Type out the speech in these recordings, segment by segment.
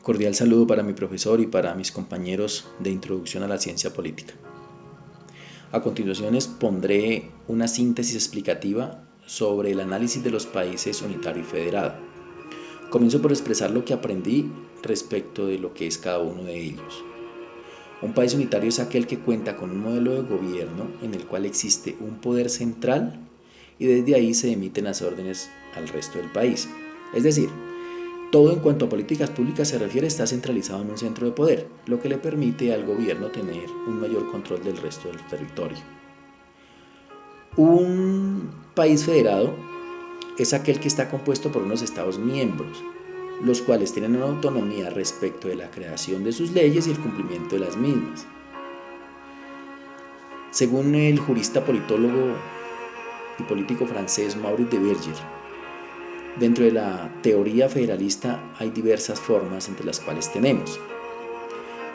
Cordial saludo para mi profesor y para mis compañeros de Introducción a la Ciencia Política. A continuación expondré una síntesis explicativa sobre el análisis de los países unitario y federado. Comienzo por expresar lo que aprendí respecto de lo que es cada uno de ellos. Un país unitario es aquel que cuenta con un modelo de gobierno en el cual existe un poder central y desde ahí se emiten las órdenes al resto del país. Es decir, todo en cuanto a políticas públicas se refiere está centralizado en un centro de poder, lo que le permite al gobierno tener un mayor control del resto del territorio. Un país federado es aquel que está compuesto por unos estados miembros, los cuales tienen una autonomía respecto de la creación de sus leyes y el cumplimiento de las mismas. Según el jurista, politólogo y político francés Maurice de Verger, dentro de la teoría federalista hay diversas formas entre las cuales tenemos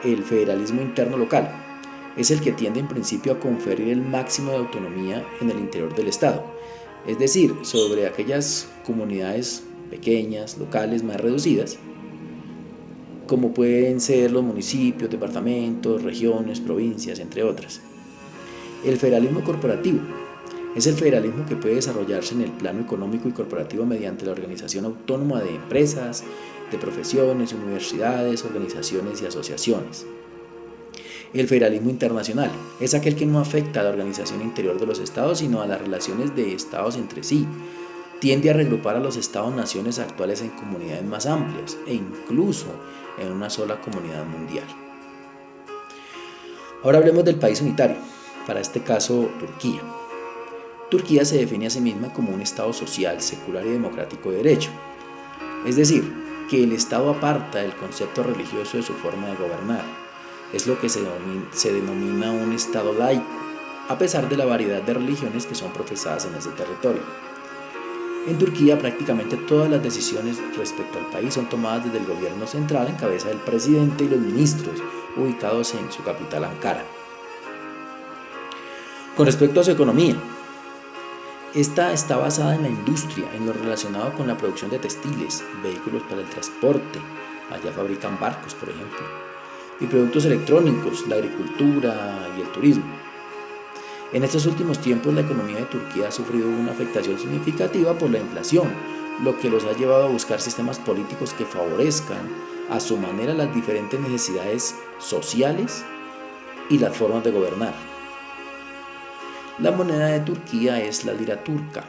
el federalismo interno local. Es el que tiende en principio a conferir el máximo de autonomía en el interior del Estado, es decir, sobre aquellas comunidades pequeñas, locales, más reducidas, como pueden ser los municipios, departamentos, regiones, provincias, entre otras. El federalismo corporativo es el federalismo que puede desarrollarse en el plano económico y corporativo mediante la organización autónoma de empresas, de profesiones, universidades, organizaciones y asociaciones. El federalismo internacional es aquel que no afecta a la organización interior de los estados, sino a las relaciones de estados entre sí. Tiende a regrupar a los estados-naciones actuales en comunidades más amplias e incluso en una sola comunidad mundial. Ahora hablemos del país unitario, para este caso Turquía. Turquía se define a sí misma como un Estado social, secular y democrático de derecho. Es decir, que el Estado aparta el concepto religioso de su forma de gobernar. Es lo que se denomina un Estado laico, a pesar de la variedad de religiones que son profesadas en ese territorio. En Turquía prácticamente todas las decisiones respecto al país son tomadas desde el gobierno central en cabeza del presidente y los ministros, ubicados en su capital Ankara. Con respecto a su economía, esta está basada en la industria, en lo relacionado con la producción de textiles, vehículos para el transporte, allá fabrican barcos por ejemplo, y productos electrónicos, la agricultura y el turismo. En estos últimos tiempos la economía de Turquía ha sufrido una afectación significativa por la inflación, lo que los ha llevado a buscar sistemas políticos que favorezcan a su manera las diferentes necesidades sociales y las formas de gobernar. La moneda de Turquía es la lira turca.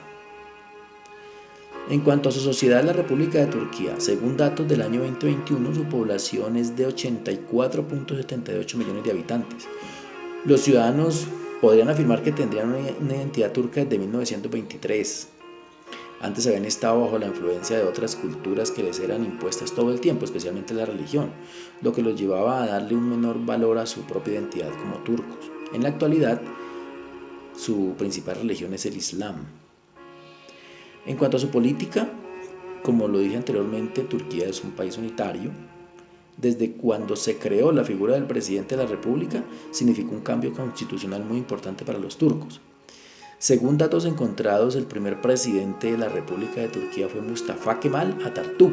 En cuanto a su sociedad, la República de Turquía, según datos del año 2021, su población es de 84.78 millones de habitantes. Los ciudadanos podrían afirmar que tendrían una identidad turca desde 1923. Antes habían estado bajo la influencia de otras culturas que les eran impuestas todo el tiempo, especialmente la religión, lo que los llevaba a darle un menor valor a su propia identidad como turcos. En la actualidad, su principal religión es el Islam. En cuanto a su política, como lo dije anteriormente, Turquía es un país unitario. Desde cuando se creó la figura del presidente de la República, significó un cambio constitucional muy importante para los turcos. Según datos encontrados, el primer presidente de la República de Turquía fue Mustafa Kemal Atatürk,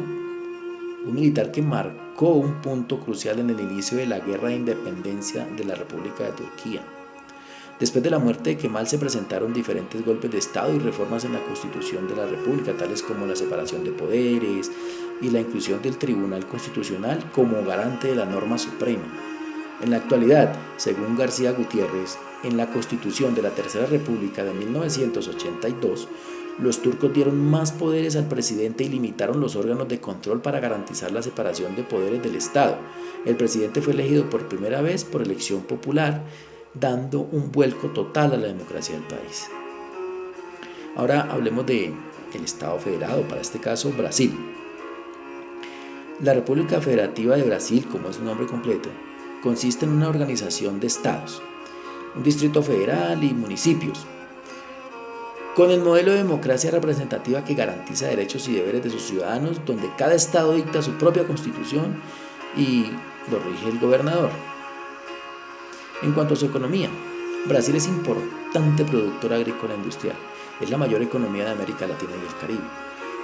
un militar que marcó un punto crucial en el inicio de la guerra de independencia de la República de Turquía. Después de la muerte de Kemal se presentaron diferentes golpes de Estado y reformas en la Constitución de la República, tales como la separación de poderes y la inclusión del Tribunal Constitucional como garante de la norma suprema. En la actualidad, según García Gutiérrez, en la Constitución de la Tercera República de 1982, los turcos dieron más poderes al presidente y limitaron los órganos de control para garantizar la separación de poderes del Estado. El presidente fue elegido por primera vez por elección popular, dando un vuelco total a la democracia del país. Ahora hablemos del Estado federado, para este caso Brasil. La República Federativa de Brasil, como es su nombre completo, consiste en una organización de estados, un distrito federal y municipios, con el modelo de democracia representativa que garantiza derechos y deberes de sus ciudadanos, donde cada estado dicta su propia constitución y lo rige el gobernador. En cuanto a su economía, Brasil es importante productor agrícola e industrial. Es la mayor economía de América Latina y el Caribe.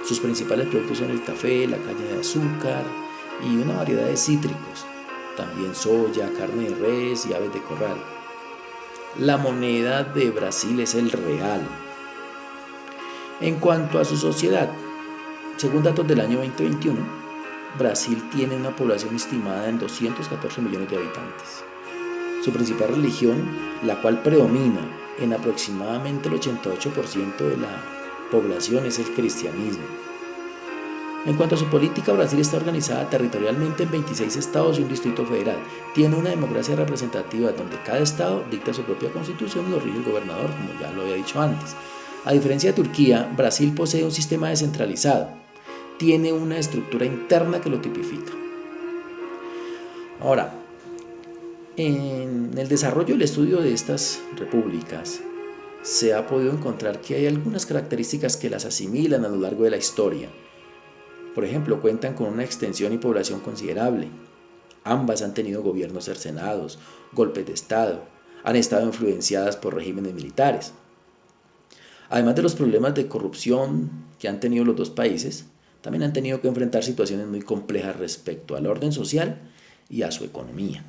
Sus principales productos son el café, la caña de azúcar, y una variedad de cítricos, también soya, carne de res y aves de corral. La moneda de Brasil es el real. En cuanto a su sociedad, según datos del año 2021, Brasil tiene una población estimada en 214 millones de habitantes. Su principal religión, la cual predomina en aproximadamente el 88% de la población, es el cristianismo. En cuanto a su política, Brasil está organizada territorialmente en 26 estados y un distrito federal. Tiene una democracia representativa donde cada estado dicta su propia constitución y lo rige el gobernador, como ya lo había dicho antes. A diferencia de Turquía, Brasil posee un sistema descentralizado. Tiene una estructura interna que lo tipifica. Ahora, en el desarrollo y el estudio de estas repúblicas, se ha podido encontrar que hay algunas características que las asimilan a lo largo de la historia. Por ejemplo, cuentan con una extensión y población considerable. Ambas han tenido gobiernos cercenados, golpes de Estado, han estado influenciadas por regímenes militares. Además de los problemas de corrupción que han tenido los dos países, también han tenido que enfrentar situaciones muy complejas respecto al orden social y a su economía.